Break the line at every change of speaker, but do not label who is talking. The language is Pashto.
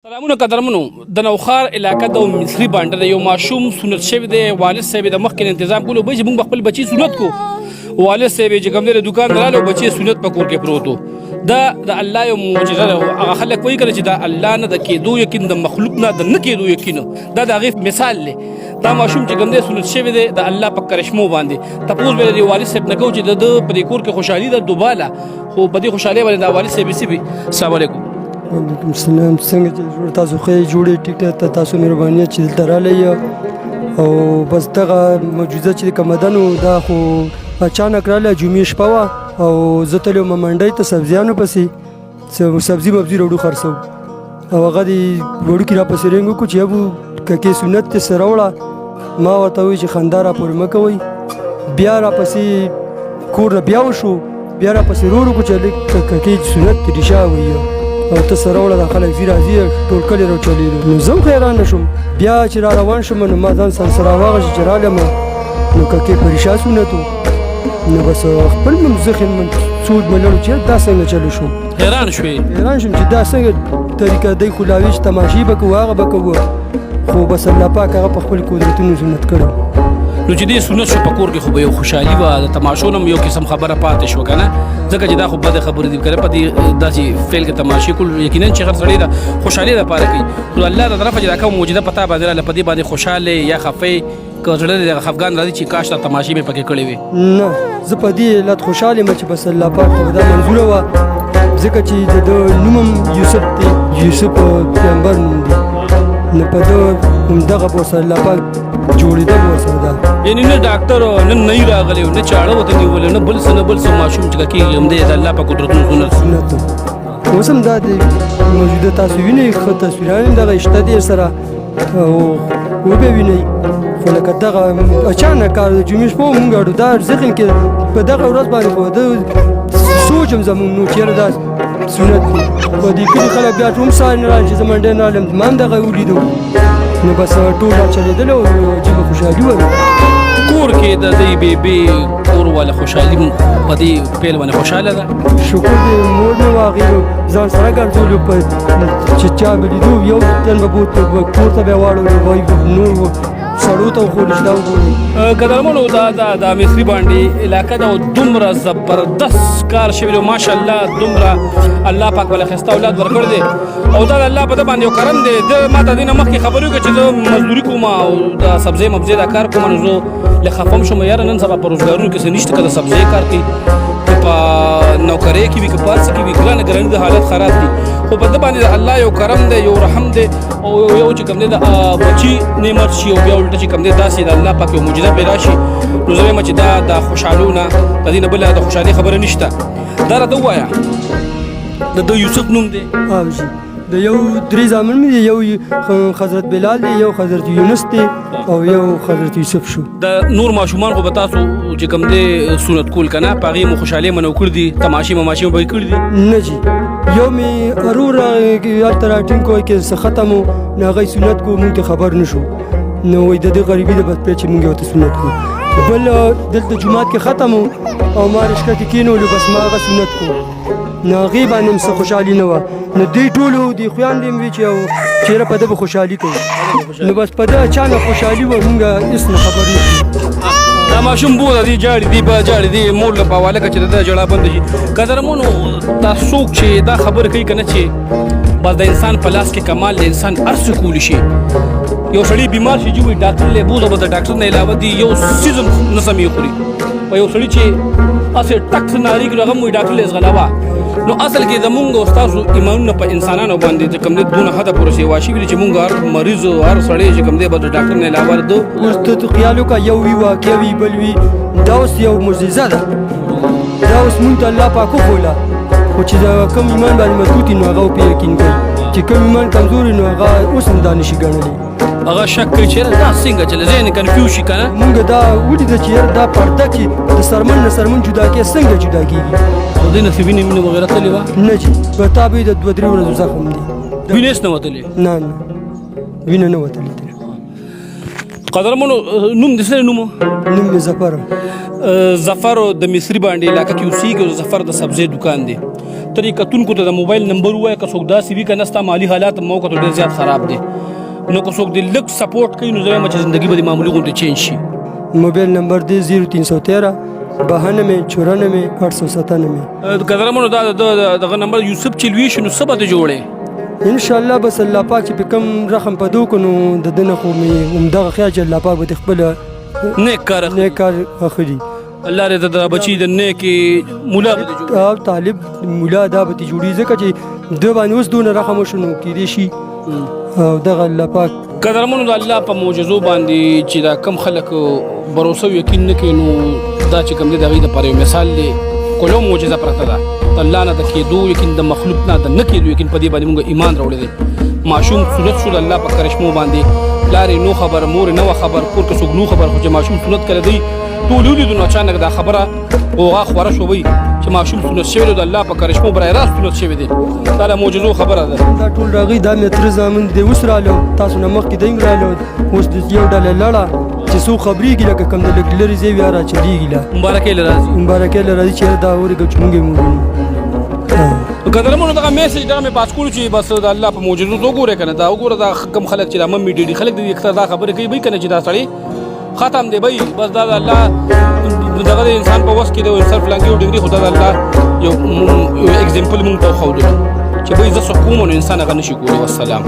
سلامونه قدرمنو د نوخار علاقه د مصری باندې یو ماشوم سنت شوی دی. والد صاحب د مخکې تنظیم کولو به موږ خپل بچی سنت کو. والد صاحب چې کوم د دکان درالو بچی سنت په کور کې پروتو. دا د الله یو معجزه ده. هغه خلک وایي کړي چې دا الله نه د کېدو یقین د مخلوق نه د نه کېدو یقین دا د هغې مثال دی. دا ماشوم چې کوم دی سنت شوی دی د الله په کرشمو باندې تپوس به د والد صاحب نه کوو چې د په دې کور کې خوشحالي ده دوباله خو په دې خوشحالۍ باندې د والد صاحب سي. السلام علیکم.
وعلیکم السلام. څنګه چې جوړ تاسو خې جوړې ټیک ته تاسو مهرباني چې دلته رالی او بس دغه معجزه چې کمدنو دا خو اچانک رالی جمعې شپه وه او زه تللی وم منډۍ ته سبزیانو پسې سبزي مبزي راوړو خرڅو او هغه دې وړوکي راپسې رنګ وکړو چې ابو ککې سنت دې سره وړه. ما ورته وویل چې خندا راپورې مه کوئ. بیا راپسې کور نه بیا وشو بیا راپسې روړو کړو چې لږ ککې سنت ریشه وایي او ته سره وړه دا خلک ځي راځي ټول کلي راوچلېدو. نو زه هم حیرانه شوم. بیا چې را روان شوم نو ما ځان سره راواغشې چې رالم نو ککې په ریشه سنت و. نو بس خپل مې زخم سود مې لړو چې دا څنګه چلو شوم.
حیران شوم
چې دا څنګه طریقه دی خو لاوي چې تماشې به کوو هغه به کوو خو بس الله پاک هغه په خپل قدرتونو سنت کړی.
نو چې دې سنت شو په کور کې خو به یو خوشحالي وه د تماشو نه یو قسم خبره پاتې شوه که نه ځکه چې دا خو بدې خبرې دي که نه په دې داسې فعل کې تماشې کول یقینا چې هر سړی د خوشحالۍ دپاره کوي خو الله د طرفه چې دا کوم موجوده په تا باندې راغله په دې باندې خوشحاله یا خفې که زړه دې دغه خفګان راځي چې کاش دا تماشې مې پکې کړې وې.
نه زه په دې علت خوشحال یم چې بس الله پاک ته دا منظوره وه ځکه چې د نوم هم یوسف دی. یوسف پیغمبر نوم دی نو په ده همدغه به ورسره الله پاک جوړېدل ورسره ده.
یعنې نه ډاکټر نه نی راغلی نه چاړه ورته نیولې نه بل څه نه بل څه ماشوم چې کېږي همدې د الله په قدرتونو
سنت اوس هم دا د موجوده تاسو وینئ ښه تصویران هم دغه شته دي سره او وبې وینئ خو لکه دغه اچانک کار د جمعې شپه مونږ اړو دا ذهن کې په دغه ورځ باندې خو د سوچ هم زمونږ نو چېرې دا سنت دی په دې کلي خلک بیا ټول سهار نه رالي چې زه منډۍ نه رالم ما هم دغه ولیدو نو بس ټول راچلېدل او عجیبه خوشحالي وه.
کور کې د دې بیبي کور والا خوشحالي په دې پیل باندې خوشحاله ده.
شکر دی مور مې واغېرو ځان سره ګرځولو چې چا به لیدو یو تن به بوت کور ته به یې واړولو وایي نور سړو ته وښودو چې دا وګورئ.
قدرمنو دا د مصري باندې علاقه ده او دومره زبردست کار شوی دی ماشاءالله دومره الله پاک ولې ښایسته اولاد ورکړی دی او دا د الله په ده باندې یو کرم دی. ده ما ته دې نه مخکې خبرې وکړې چې زه مزدوري کوم او د سبزۍ مبزۍ دا کار کوم نو زه لږ خفه هم شوم یاره نن سبا په روزګارونو کې څه نشته که د سبزۍ کار کوي که په نوکرۍ کې وي که په هر څه کې وي ګرانه ګراني د حالت خراب دي خو په ده باندې د الله یو کرم دی یو رحم دی او یو چې کوم دی د بچي نعمت شي او بیا الټه چې کوم دی داسې د الله پاک یو معجزه پیدا شي نو زه وایم چې دا د خوشحالو نه د دې نه بله د خوشحالۍ خبره نشته. دا راته ووایه د ده یوسف نوم دی
د یو درې زامن مې دي یو حضرت بلال دی یو حضرت یونس دی او یو حضرت یوسف شو. د
نور ماشومان خو به تاسو چې کوم دی سنت کول که نه په هغې مو خوشحالۍ منو کړي دي تماشې مماشې مو به یې کړي دي؟
نه جي یو مې ارور هلته راټینګ کوی کې څه ختم و نو هغه سنت کو مونږ ته خبر نه شو نو وایي د دې غریبي ده بس پرې چې مونږ یې ورته سنت کړو. بل دلته جومات کې ختم و او ما رشکه کې کېنولو بس ما هغه سنت کړو نو هغې باندې هم څه خوشحالي نه وه نو دوی ټولو دوی خویندې هم وي چې یو چېرې په ده به خوشحالي کوي نو بس په ده اچانک خوشحالي وه مونږ هېڅ نه خبر نه شو.
دا ماشوم بوله دی جاړي دی به جاړي دی مور له په حواله که چې د ده ژړا بنده شي. قدرمنو دا څوک چې دا خبرې کوي که نه چې بس د انسان په لاس کې کمال د انسان هر څه کولی شي. یو سړی بیمار شي چې وایي ډاکټر لی بوزه به د ډاکټر نه علاوه دي یو څیز هم نه سم یې خوري او یو سړي چې هسې ټک څه ناري کړي هغه هم وایي ډاکټر لی ځغلوه. نو اصل کې زمونږ او ستاسو ایمانونه په انسانانو باندې چې کوم دی دونه حده پورې سیوا شوي دي چې مونږ هر مریض هر سړی چې کوم دی به د ډاکټر نه علاوه ده
اوس ته خیال وکړه یو وي واقع وي بل وي دا اوس یو معجزه ده دا اوس مونږ ته الله پاک وښوله خو چې د کوم ایمان باندې مضبوط وي نو هغه پرې یقین کوي چې کوم ایمان کمزور نو هغه اوس هم دا نشي ګڼلی
هغه شک کوي چې دا څنګه چله ذهن کنفیوز شي که نه
مونږ دا ولیده چې یاره دا پرده کې د سرمن نه سرمن جدا کې څنګه جدا کېږي
د دې نه څه وینې مینه وغیره تللې وه؟
نه جي په تا به یې د 2-3 ورځو زخم دی
وینې هېڅ نه وتلې؟
نه نه وینه نه وتلې.
قدرمنو نوم د څه نوم
نوم مې ظفر
ظفر د مصري باندې علاقه کې اوسېږي او ظفر د سبزۍ دکان دی. طریقتونکو ته د موبایل نمبر ووایه که څوک داسې وي که نه ستا مالي حالات هم وکړو ډېر زیات خراب دی نو که څوک دې لږ سپورټ کوي نو زه وایم چې زندګي به دې معمولي غوندې چینج شي.
موبایل نمبر دی 0313 92 897.
قدرمنو دا دغه نمبر یوسف چې لوی شي نو څه به ته جوړې
ان شاء الله بس الله پاک چې په کم رقم په دوکو نو د دنه خو مې همدغه خیال چې الله پاک به خپل
نیک کار
اخلي.
الله دې د بچي د نیکې مولا به دې
جوړي طالب مولا دا به جوړي ځکه چې دوی باندې اوس دونه رقم شنو کېدی شي او دغه الله پاک
قدرمنو د الله په معجزو باندې چې دا کم خلک باور او یقین نه کوي نو دا چې کوم دی د هغې دپاره یو مثال دی کلو معجزه پرته ده د الله نه د کېدو یقین د مخلوق نه د نه کېدو یقین په دې باندې موږ ایمان راوړی دی. ماشوم صورت شو د الله په کرشمو باندې پلار یې نو خبر مور یې نه وه خبر کور کې څوک نو خبر خو چې ماشوم صورت کړی دی ټول ولیدو نو اچانک دا خبره غوغا خوره شوی چې ماشوم صورت شوی دی د الله په کرشمو برای راست صورت شوی دی دا د معجزو خبره ده.
دا ټول راغی دا مې تر زامن دی اوس رالو تاسو نه مخکې دی رالو اوس د یو ډله لړه چې څو خبرېږي لکه کوم د لږ لرې ځای بیا راچلېږي لا
مبارکۍ له راځي
مبارکۍ له راځي چې دا اورېږه چې موږ یې ووینو.
قدرمنو دغه میسج دغه مې پاس کړو چې بس د الله په معجزو ته وګورئ که نه دا وګوره دا کم خلک چې دا ممي ډېډي خلک دي اکثر دا خبرې کوي بهی که نه چې دا سړی ختم دی بهی بس دا د الله دغه د انسان په وس کې دی انسان فلانکي او ډګري خو دا د الله یو اګزامپل مونږ ته وښودلو چې بهی زه څه کوم نو انسان هغه نه شي کولی. والسلام.